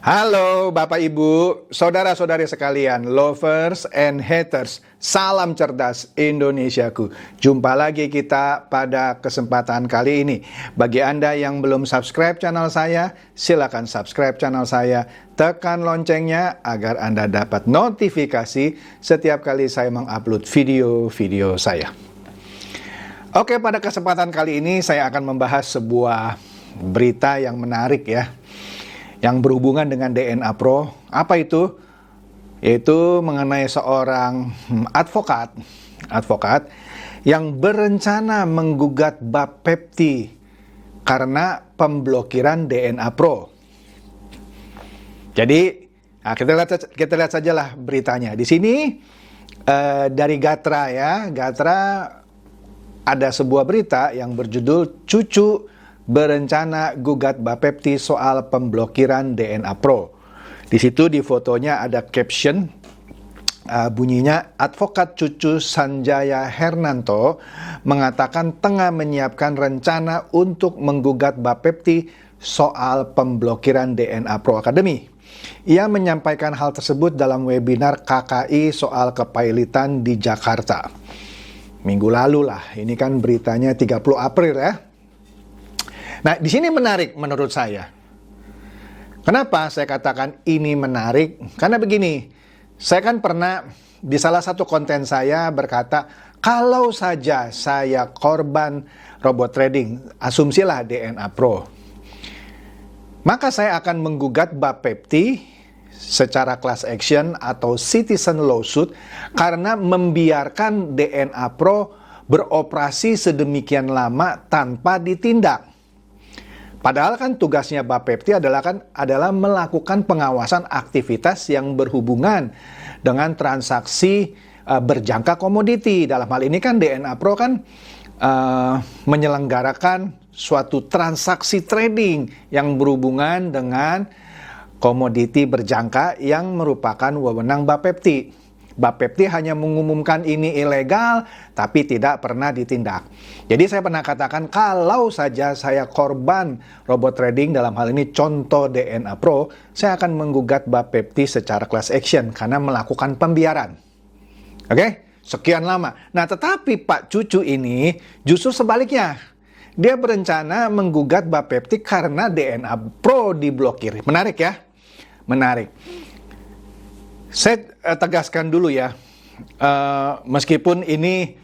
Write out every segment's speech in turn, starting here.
Halo Bapak Ibu, saudara-saudari sekalian, lovers and haters, salam cerdas Indonesiaku. Jumpa lagi kita pada kesempatan kali ini. Bagi Anda yang belum subscribe channel saya, silakan subscribe channel saya, tekan loncengnya agar Anda dapat notifikasi setiap kali saya mengupload video-video saya. Oke, pada kesempatan kali ini saya akan membahas sebuah berita yang menarik ya, yang berhubungan dengan DNA Pro. Apa itu? Yaitu mengenai seorang advokat yang berencana menggugat Bapepti karena pemblokiran DNA Pro. Jadi, kita lihat sajalah beritanya. Di sini dari Gatra ya, Gatra ada sebuah berita yang berjudul "Cucu berencana gugat Bapepti soal pemblokiran DNA Pro". Di situ di fotonya ada caption bunyinya, advokat Cucu Sanjaya Hernanto mengatakan tengah menyiapkan rencana untuk menggugat Bapepti soal pemblokiran DNA Pro Academy. Ia menyampaikan hal tersebut dalam webinar KKI soal kepailitan di Jakarta minggu lalu lah. Ini kan beritanya 30 April ya. Nah, di sini menarik menurut saya. Kenapa saya katakan ini menarik? Karena begini, saya kan pernah di salah satu konten saya berkata, kalau saja saya korban robot trading, asumsilah DNA Pro, maka saya akan menggugat Bapepti secara class action atau citizen lawsuit karena membiarkan DNA Pro beroperasi sedemikian lama tanpa ditindak. Padahal kan tugasnya Bapepti adalah melakukan pengawasan aktivitas yang berhubungan dengan transaksi berjangka komoditi. Dalam hal ini kan DNA Pro kan menyelenggarakan suatu transaksi trading yang berhubungan dengan komoditi berjangka yang merupakan wewenang Bapepti. Bapepti hanya mengumumkan ini ilegal, tapi tidak pernah ditindak. Jadi saya pernah katakan, kalau saja saya korban robot trading, dalam hal ini contoh DNA Pro, saya akan menggugat Bapepti secara class action karena melakukan pembiaran. Oke? Sekian lama. Nah, tetapi Pak Cucu ini justru sebaliknya. Dia berencana menggugat Bapepti karena DNA Pro diblokir. Menarik ya? Menarik. Saya tegaskan dulu ya, meskipun ini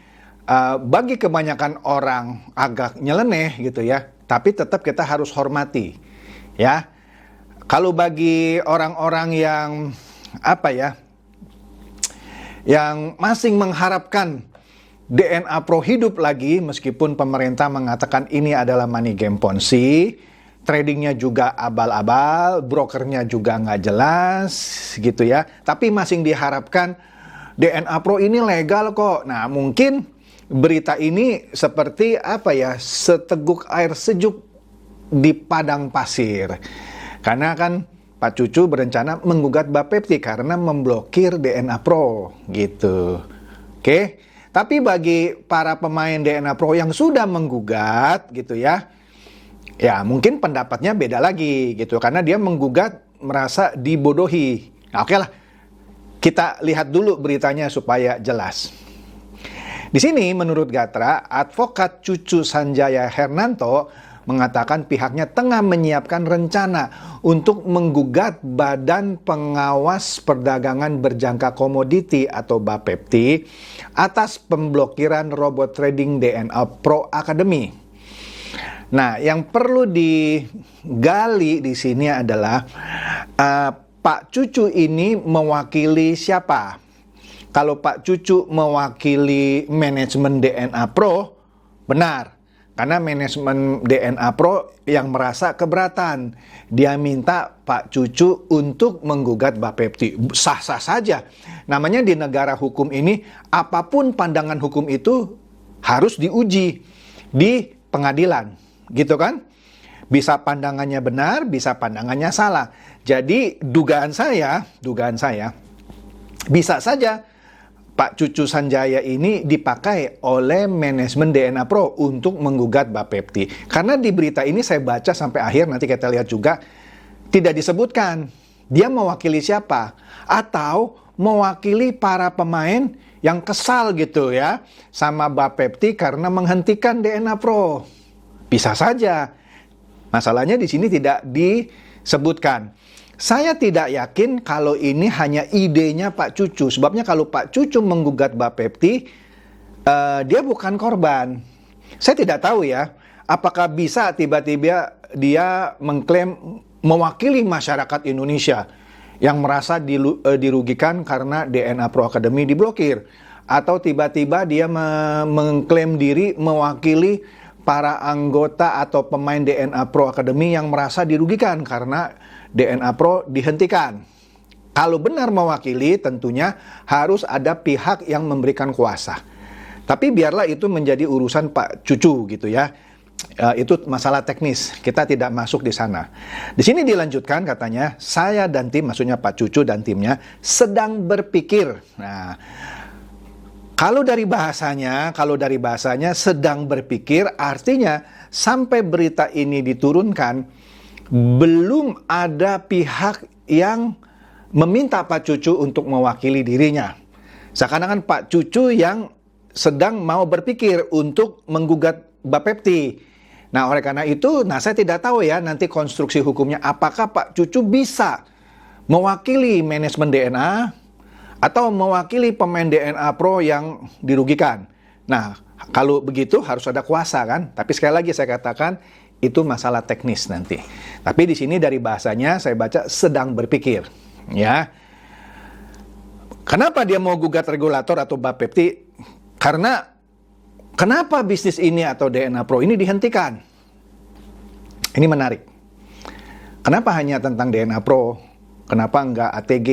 bagi kebanyakan orang agak nyeleneh gitu ya, tapi tetap kita harus hormati ya. Kalau bagi orang-orang yang yang masih mengharapkan DNA Pro hidup lagi, meskipun pemerintah mengatakan ini adalah money game Ponzi, tradingnya juga abal-abal, brokernya juga nggak jelas gitu ya. Tapi masih diharapkan DNA Pro ini legal kok. Nah, mungkin berita ini seperti seteguk air sejuk di padang pasir. Karena kan Pak Cucu berencana menggugat Bapepti karena memblokir DNA Pro gitu. Oke. Tapi bagi para pemain DNA Pro yang sudah menggugat gitu ya, ya mungkin pendapatnya beda lagi gitu, karena dia menggugat merasa dibodohi. Nah, oke lah, kita lihat dulu beritanya supaya jelas. Di sini menurut Gatra, advokat Cucu Sanjaya Hernanto mengatakan pihaknya tengah menyiapkan rencana untuk menggugat Badan Pengawas Perdagangan Berjangka Komoditi atau Bapepti atas pemblokiran robot trading DNA Pro Academy. Nah, yang perlu digali di sini adalah Pak Cucu ini mewakili siapa? Kalau Pak Cucu mewakili manajemen DNA Pro, benar. Karena manajemen DNA Pro yang merasa keberatan. Dia minta Pak Cucu untuk menggugat Bapepti. Sah-sah saja. Namanya di negara hukum ini, apapun pandangan hukum itu harus diuji di pengadilan. Gitu kan? Bisa pandangannya benar, bisa pandangannya salah. Jadi dugaan saya bisa saja Pak Cucu Sanjaya ini dipakai oleh manajemen DNA Pro untuk menggugat Bapepti. Karena di berita ini saya baca sampai akhir, nanti kita lihat juga, tidak disebutkan Dia mewakili siapa? Atau mewakili para pemain yang kesal gitu ya sama Bapepti karena menghentikan DNA Pro. Bisa saja. Masalahnya di sini tidak disebutkan. Saya tidak yakin kalau ini hanya idenya Pak Cucu. Sebabnya kalau Pak Cucu menggugat Bapepti, dia bukan korban. Saya tidak tahu ya, apakah bisa tiba-tiba dia mengklaim mewakili masyarakat Indonesia yang merasa dirugikan karena DNA Pro Academy diblokir. Atau tiba-tiba dia mengklaim diri mewakili para anggota atau pemain DNA Pro Academy yang merasa dirugikan karena DNA Pro dihentikan. Kalau benar mewakili, tentunya harus ada pihak yang memberikan kuasa. Tapi biarlah itu menjadi urusan Pak Cucu gitu ya. Itu masalah teknis, kita tidak masuk di sana. Di sini dilanjutkan katanya, saya dan tim, maksudnya Pak Cucu dan timnya, sedang berpikir. Nah, kalau dari bahasanya sedang berpikir, artinya sampai berita ini diturunkan, belum ada pihak yang meminta Pak Cucu untuk mewakili dirinya. Seakan-akan Pak Cucu yang sedang mau berpikir untuk menggugat Bapepti. Nah, oleh karena itu, saya tidak tahu ya nanti konstruksi hukumnya apakah Pak Cucu bisa mewakili manajemen DNA atau mewakili pemain DNA Pro yang dirugikan. Nah, kalau begitu harus ada kuasa kan? Tapi sekali lagi saya katakan itu masalah teknis nanti. Tapi di sini dari bahasanya saya baca sedang berpikir, ya. Kenapa dia mau gugat regulator atau Bapepti? Karena kenapa bisnis ini atau DNA Pro ini dihentikan? Ini menarik. Kenapa hanya tentang DNA Pro? Kenapa enggak ATG?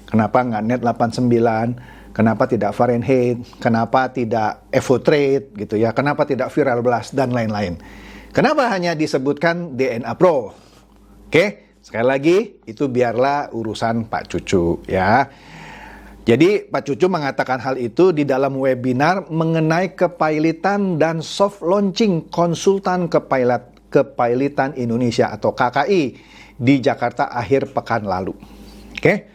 Kenapa enggak Net 89? Kenapa tidak Fahrenheit? Kenapa tidak Evotrade gitu ya? Kenapa tidak Viral Blast dan lain-lain? Kenapa hanya disebutkan DNA Pro? Oke, sekali lagi itu biarlah urusan Pak Cucu ya. Jadi Pak Cucu mengatakan hal itu di dalam webinar mengenai kepailitan dan soft launching konsultan kepailitan Indonesia atau KKI di Jakarta akhir pekan lalu. Oke.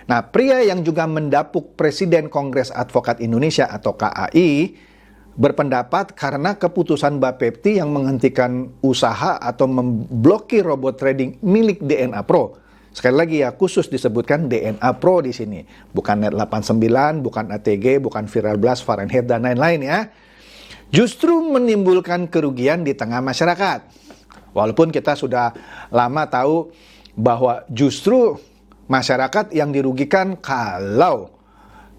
Nah, pria yang juga mendapuk Presiden Kongres Advokat Indonesia atau KAI berpendapat karena keputusan Bapepti yang menghentikan usaha atau memblokir robot trading milik DNA Pro. Sekali lagi ya, khusus disebutkan DNA Pro di sini. Bukan Net 89, bukan ATG, bukan Viral Blast, Fahrenheit, dan lain-lain ya. Justru menimbulkan kerugian di tengah masyarakat. Walaupun kita sudah lama tahu bahwa justru masyarakat yang dirugikan kalau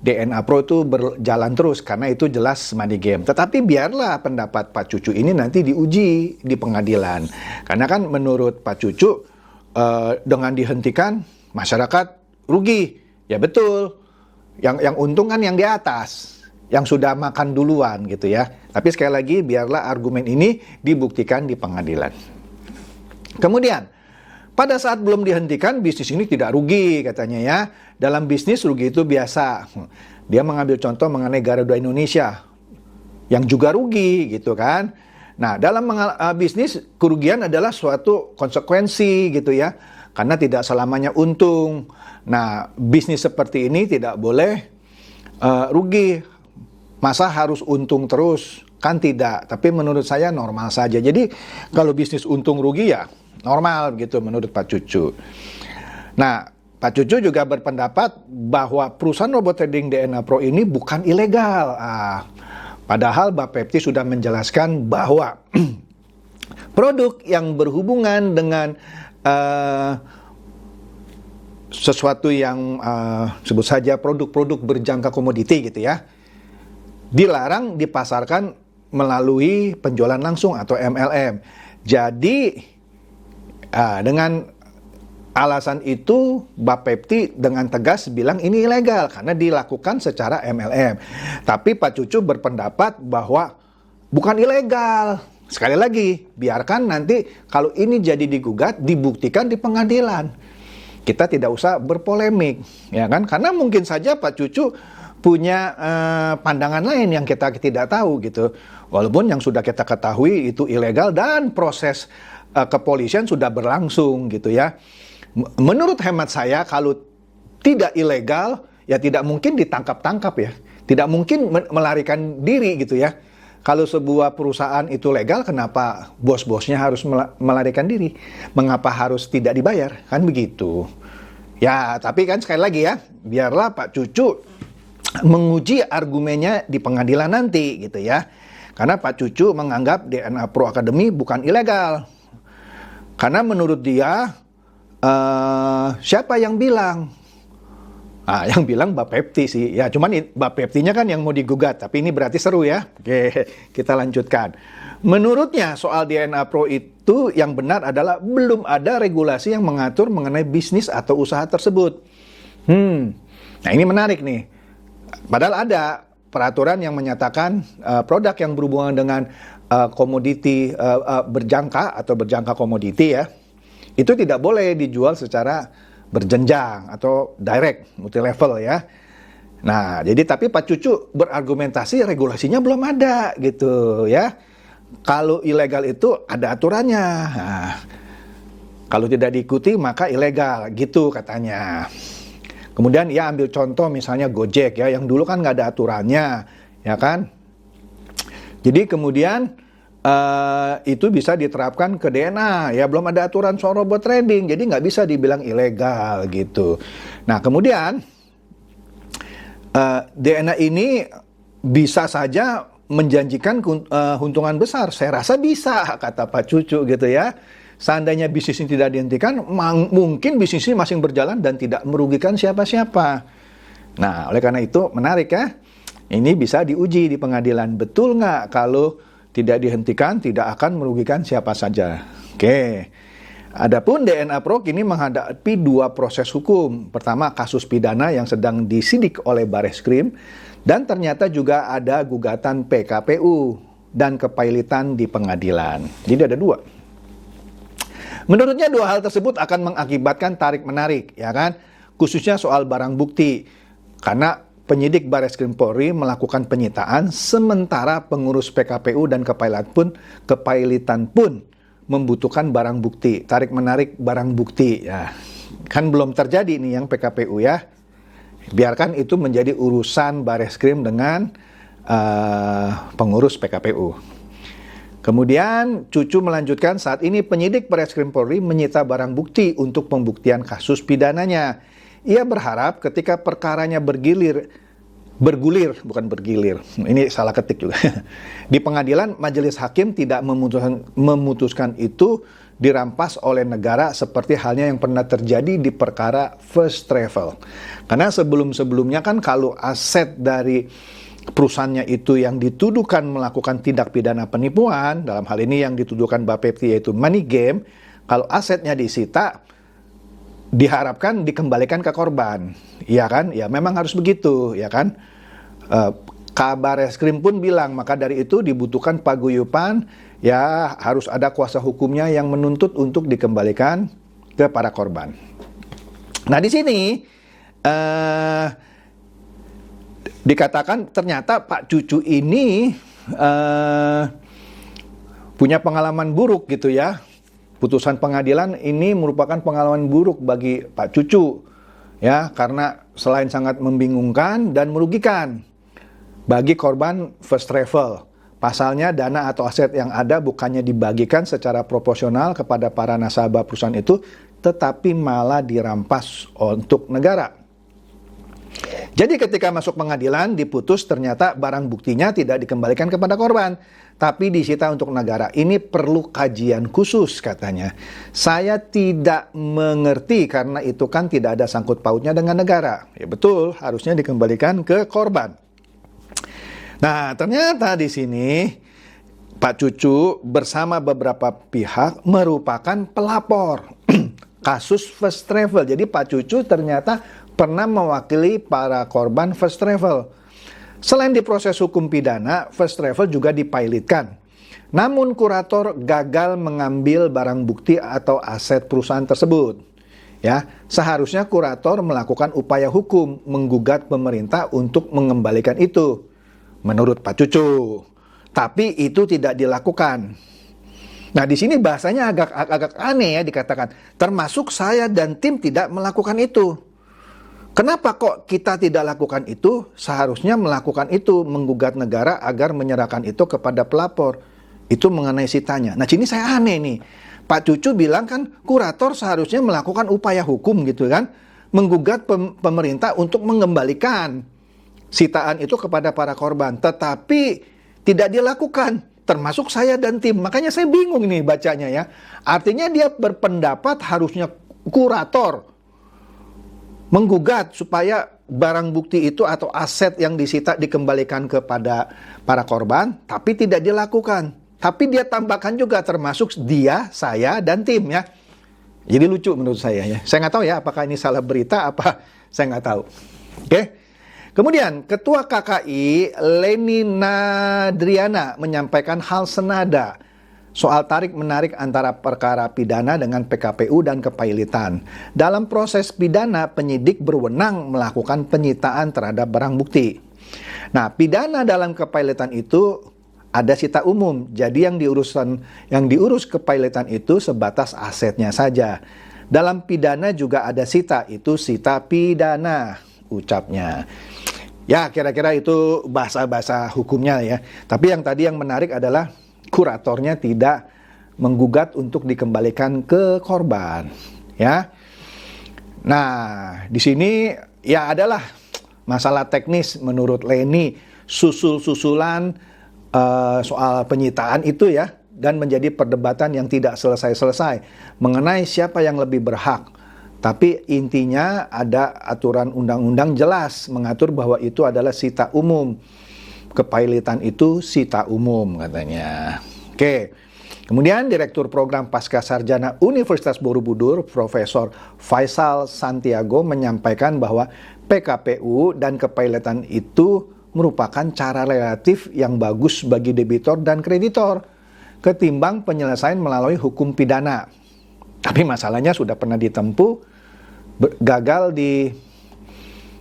DNA Pro itu berjalan terus, karena itu jelas money game. Tetapi biarlah pendapat Pak Cucu ini nanti diuji di pengadilan. Karena kan menurut Pak Cucu, dengan dihentikan masyarakat rugi. Ya betul. Yang untung kan yang di atas, yang sudah makan duluan gitu ya. Tapi sekali lagi biarlah argumen ini dibuktikan di pengadilan. Kemudian pada saat belum dihentikan bisnis ini tidak rugi katanya ya. Dalam bisnis rugi itu biasa. Dia mengambil contoh mengenai Garuda Indonesia yang juga rugi gitu kan. Nah, dalam bisnis kerugian adalah suatu konsekuensi gitu ya, karena tidak selamanya untung. Nah, bisnis seperti ini tidak boleh rugi. Masa harus untung terus? Kan tidak. Tapi menurut saya normal saja. Jadi kalau bisnis untung rugi ya normal gitu menurut Pak Cucu. Nah, Pak Cucu juga berpendapat bahwa perusahaan robot trading DNA Pro ini bukan ilegal. Padahal Bapepti sudah menjelaskan bahwa produk yang berhubungan dengan sesuatu yang sebut saja produk-produk berjangka komoditi gitu ya, dilarang dipasarkan melalui penjualan langsung atau MLM. Jadi dengan alasan itu Bapepti dengan tegas bilang ini ilegal karena dilakukan secara MLM. Tapi Pak Cucu berpendapat bahwa bukan ilegal. Sekali lagi, biarkan nanti kalau ini jadi digugat dibuktikan di pengadilan. Kita tidak usah berpolemik, ya kan? Karena mungkin saja Pak Cucu punya pandangan lain yang kita tidak tahu gitu. Walaupun yang sudah kita ketahui itu ilegal dan proses kepolisian sudah berlangsung gitu ya. Menurut hemat saya, kalau tidak ilegal, ya tidak mungkin ditangkap-tangkap ya. Tidak mungkin melarikan diri gitu ya. Kalau sebuah perusahaan itu legal, kenapa bos-bosnya harus melarikan diri? Mengapa harus tidak dibayar? Kan begitu. Ya, tapi kan sekali lagi ya, biarlah Pak Cucu menguji argumennya di pengadilan nanti gitu ya. Karena Pak Cucu menganggap DNA Pro Academy bukan ilegal. Karena menurut dia, siapa yang bilang? Yang bilang Bapepti sih. Ya, cuman Bapeptinya kan yang mau digugat. Tapi ini berarti seru ya. Oke, kita lanjutkan. Menurutnya soal DNA Pro itu yang benar adalah belum ada regulasi yang mengatur mengenai bisnis atau usaha tersebut. Nah ini menarik nih. Padahal ada peraturan yang menyatakan produk yang berhubungan dengan komoditi berjangka atau berjangka komoditi ya, itu tidak boleh dijual secara berjenjang atau direct, multi level ya. Nah, jadi tapi Pak Cucu berargumentasi regulasinya belum ada gitu ya. Kalau ilegal itu ada aturannya. Nah, kalau tidak diikuti maka ilegal gitu katanya. Kemudian ia ambil contoh misalnya Gojek ya, yang dulu kan nggak ada aturannya, ya kan? Jadi kemudian itu bisa diterapkan ke DNA ya, belum ada aturan soal robot trading, jadi nggak bisa dibilang ilegal gitu. Nah kemudian DNA ini bisa saja menjanjikan keuntungan besar. Saya rasa bisa, kata Pak Cucu gitu ya. Seandainya bisnis ini tidak dihentikan, mungkin bisnis ini masih berjalan dan tidak merugikan siapa-siapa. Nah oleh karena itu menarik ya, ini bisa diuji di pengadilan, betul nggak kalau tidak dihentikan, tidak akan merugikan siapa saja. Oke. Adapun DNA Pro kini menghadapi dua proses hukum. Pertama, kasus pidana yang sedang disidik oleh Bareskrim, dan ternyata juga ada gugatan PKPU dan kepailitan di pengadilan. Jadi ada dua. Menurutnya dua hal tersebut akan mengakibatkan tarik-menarik, ya kan? Khususnya soal barang bukti. Karena penyidik Bareskrim Polri melakukan penyitaan, sementara pengurus PKPU dan kepailitan pun membutuhkan barang bukti, tarik-menarik barang bukti. Ya, kan belum terjadi nih yang PKPU ya. Biarkan itu menjadi urusan Bareskrim dengan pengurus PKPU. Kemudian Cucu melanjutkan, saat ini penyidik Bareskrim Polri menyita barang bukti untuk pembuktian kasus pidananya. Ia berharap ketika perkaranya bergulir, ini salah ketik juga. Di pengadilan, majelis hakim tidak memutuskan itu dirampas oleh negara seperti halnya yang pernah terjadi di perkara First Travel. Karena sebelum-sebelumnya kan kalau aset dari perusahaannya itu yang dituduhkan melakukan tindak pidana penipuan, dalam hal ini yang dituduhkan Bapepti yaitu money game, kalau asetnya disita, diharapkan dikembalikan ke korban, ya kan? Ya memang harus begitu, ya kan? Kabar Reskrim pun bilang, maka dari itu dibutuhkan paguyuban, ya harus ada kuasa hukumnya yang menuntut untuk dikembalikan ke para korban. Nah di sini dikatakan ternyata Pak Cucu ini punya pengalaman buruk gitu ya. Putusan pengadilan ini merupakan pengalaman buruk bagi Pak Cucu ya, karena selain sangat membingungkan dan merugikan bagi korban First Travel. Pasalnya dana atau aset yang ada bukannya dibagikan secara proporsional kepada para nasabah perusahaan itu, tetapi malah dirampas untuk negara. Jadi ketika masuk pengadilan diputus ternyata barang buktinya tidak dikembalikan kepada korban, tapi disita untuk negara. Ini perlu kajian khusus katanya. Saya tidak mengerti karena itu kan tidak ada sangkut pautnya dengan negara. Ya betul, harusnya dikembalikan ke korban. Nah, ternyata di sini Pak Cucu bersama beberapa pihak merupakan pelapor kasus First Travel. Jadi Pak Cucu ternyata pernah mewakili para korban First Travel. Selain di proses hukum pidana, First Travel juga dipailitkan. Namun kurator gagal mengambil barang bukti atau aset perusahaan tersebut. Ya, seharusnya kurator melakukan upaya hukum menggugat pemerintah untuk mengembalikan itu, menurut Pak Cucu. Tapi itu tidak dilakukan. Nah, di sini bahasanya agak aneh ya, dikatakan termasuk saya dan tim tidak melakukan itu. Kenapa kok kita tidak lakukan itu? Seharusnya melakukan itu, menggugat negara agar menyerahkan itu kepada pelapor. Itu mengenai sitanya. Nah, sini saya aneh nih. Pak Cucu bilang kan kurator seharusnya melakukan upaya hukum gitu kan, menggugat pemerintah untuk mengembalikan sitaan itu kepada para korban. Tetapi tidak dilakukan, termasuk saya dan tim. Makanya saya bingung nih bacanya ya. Artinya dia berpendapat harusnya kurator menggugat supaya barang bukti itu atau aset yang disita dikembalikan kepada para korban, tapi tidak dilakukan. Tapi dia tambahkan juga termasuk dia, saya, dan tim ya. Jadi lucu menurut saya ya. Saya nggak tahu ya apakah ini salah berita apa, saya nggak tahu. Oke. Kemudian Ketua KKI Leni Nadriana menyampaikan hal senada soal tarik-menarik antara perkara pidana dengan PKPU dan kepailitan. Dalam proses pidana, penyidik berwenang melakukan penyitaan terhadap barang bukti. Nah, pidana dalam kepailitan itu ada sita umum. Jadi yang diurus kepailitan itu sebatas asetnya saja. Dalam pidana juga ada sita, itu sita pidana ucapnya. Ya, kira-kira itu bahasa-bahasa hukumnya ya. Tapi yang tadi yang menarik adalah kuratornya tidak menggugat untuk dikembalikan ke korban, ya. Nah, di sini ya adalah masalah teknis menurut Leni, susul-susulan soal penyitaan itu ya, dan menjadi perdebatan yang tidak selesai-selesai mengenai siapa yang lebih berhak. Tapi intinya ada aturan undang-undang jelas mengatur bahwa itu adalah sita umum. Kepailitan itu sita umum katanya. Oke. Kemudian Direktur Program Pascasarjana Universitas Borobudur, Profesor Faisal Santiago menyampaikan bahwa PKPU dan kepailitan itu merupakan cara relatif yang bagus bagi debitor dan kreditor ketimbang penyelesaian melalui hukum pidana. Tapi masalahnya sudah pernah ditempuh, gagal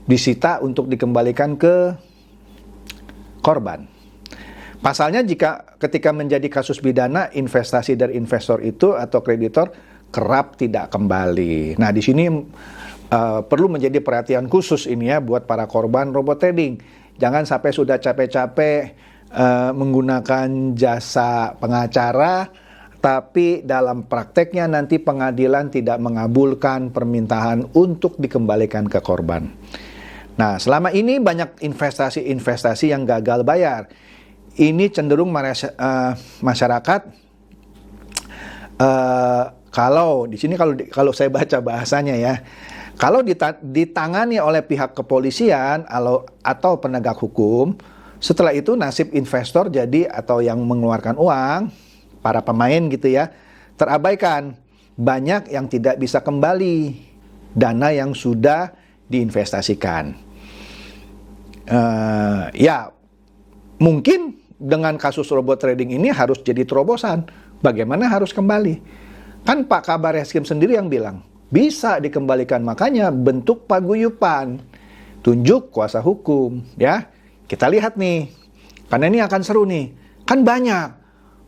disita untuk dikembalikan ke korban. Pasalnya ketika menjadi kasus pidana, investasi dari investor itu atau kreditor kerap tidak kembali. Nah, di sini perlu menjadi perhatian khusus ini ya buat para korban robot trading. Jangan sampai sudah capek-capek menggunakan jasa pengacara, tapi dalam prakteknya nanti pengadilan tidak mengabulkan permintaan untuk dikembalikan ke korban. Nah, selama ini banyak investasi-investasi yang gagal bayar. Ini cenderung masyarakat kalau di sini kalau saya baca bahasanya ya, kalau ditangani oleh pihak kepolisian atau penegak hukum, setelah itu nasib investor jadi atau yang mengeluarkan uang, para pemain gitu ya, terabaikan. Banyak yang tidak bisa kembali dana yang sudah diinvestasikan. Ya, mungkin dengan kasus robot trading ini harus jadi terobosan. Bagaimana harus kembali? Kan Pak Kabar Eskrim sendiri yang bilang, bisa dikembalikan. Makanya bentuk paguyupan, tunjuk kuasa hukum. Ya, kita lihat nih, karena ini akan seru nih. Kan banyak,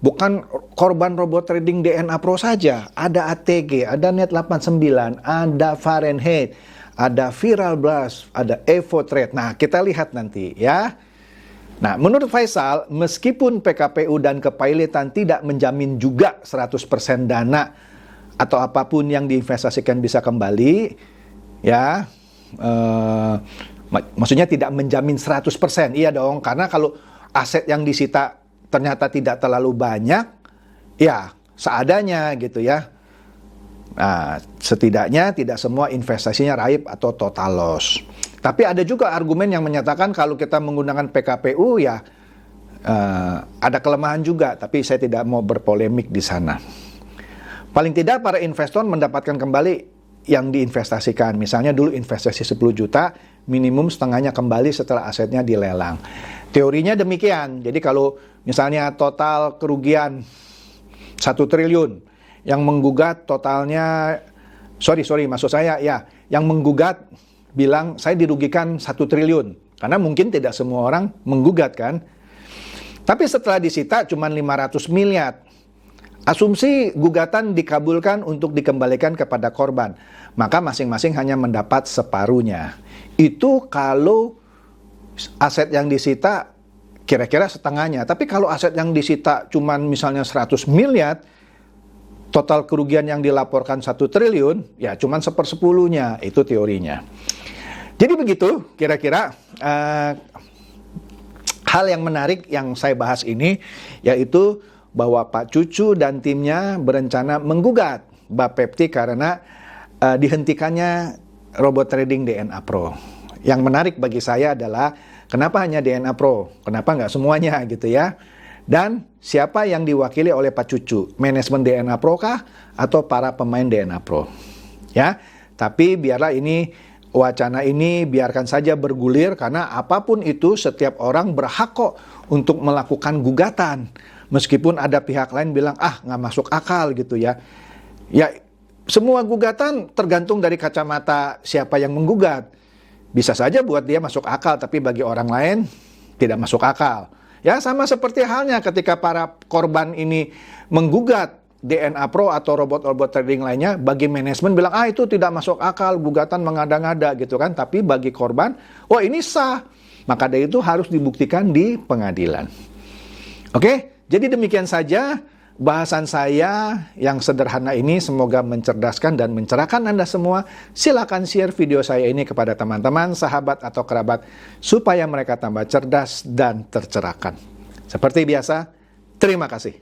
bukan korban robot trading DNA Pro saja. Ada ATG, ada Net89, ada Fahrenheit, ada Viral Blast, ada Evo Trade. Nah, kita lihat nanti ya. Nah, menurut Faisal, meskipun PKPU dan kepailitan tidak menjamin juga 100% dana atau apapun yang diinvestasikan bisa kembali, ya, maksudnya tidak menjamin 100%, iya dong, karena kalau aset yang disita ternyata tidak terlalu banyak, ya seadanya gitu ya. Nah, setidaknya tidak semua investasinya raib atau total loss. Tapi ada juga argumen yang menyatakan kalau kita menggunakan PKPU ya ada kelemahan juga, tapi saya tidak mau berpolemik di sana. Paling tidak para investor mendapatkan kembali yang diinvestasikan. Misalnya dulu investasi 10 juta, minimum setengahnya kembali setelah asetnya dilelang. Teorinya demikian. Jadi kalau misalnya total kerugian 1 triliun, yang menggugat totalnya, maksud saya ya, yang menggugat bilang saya dirugikan 1 triliun. Karena mungkin tidak semua orang menggugat kan. Tapi setelah disita cuma 500 miliar. Asumsi gugatan dikabulkan untuk dikembalikan kepada korban, maka masing-masing hanya mendapat separuhnya. Itu kalau aset yang disita kira-kira setengahnya. Tapi kalau aset yang disita cuman misalnya 100 miliar, total kerugian yang dilaporkan 1 triliun, ya cuman 1/10-nya, itu teorinya. Jadi begitu kira-kira hal yang menarik yang saya bahas ini, yaitu bahwa Pak Cucu dan timnya berencana menggugat Bapepti karena dihentikannya robot trading DNA Pro. Yang menarik bagi saya adalah kenapa hanya DNA Pro, kenapa nggak semuanya gitu ya. Dan siapa yang diwakili oleh Pak Cucu, manajemen DNA Pro kah atau para pemain DNA Pro? Ya, tapi biarlah ini wacana ini biarkan saja bergulir, karena apapun itu setiap orang berhak kok untuk melakukan gugatan. Meskipun ada pihak lain bilang, nggak masuk akal gitu ya. Ya, semua gugatan tergantung dari kacamata siapa yang menggugat. Bisa saja buat dia masuk akal, tapi bagi orang lain tidak masuk akal. Ya, sama seperti halnya ketika para korban ini menggugat DNA Pro atau robot-robot trading lainnya, bagi manajemen bilang, itu tidak masuk akal, gugatan mengada-ngada gitu kan. Tapi bagi korban, ini sah. Maka dari itu harus dibuktikan di pengadilan. Oke? Jadi demikian saja bahasan saya yang sederhana ini, semoga mencerdaskan dan mencerahkan Anda semua. Silakan share video saya ini kepada teman-teman, sahabat atau kerabat supaya mereka tambah cerdas dan tercerahkan. Seperti biasa, terima kasih.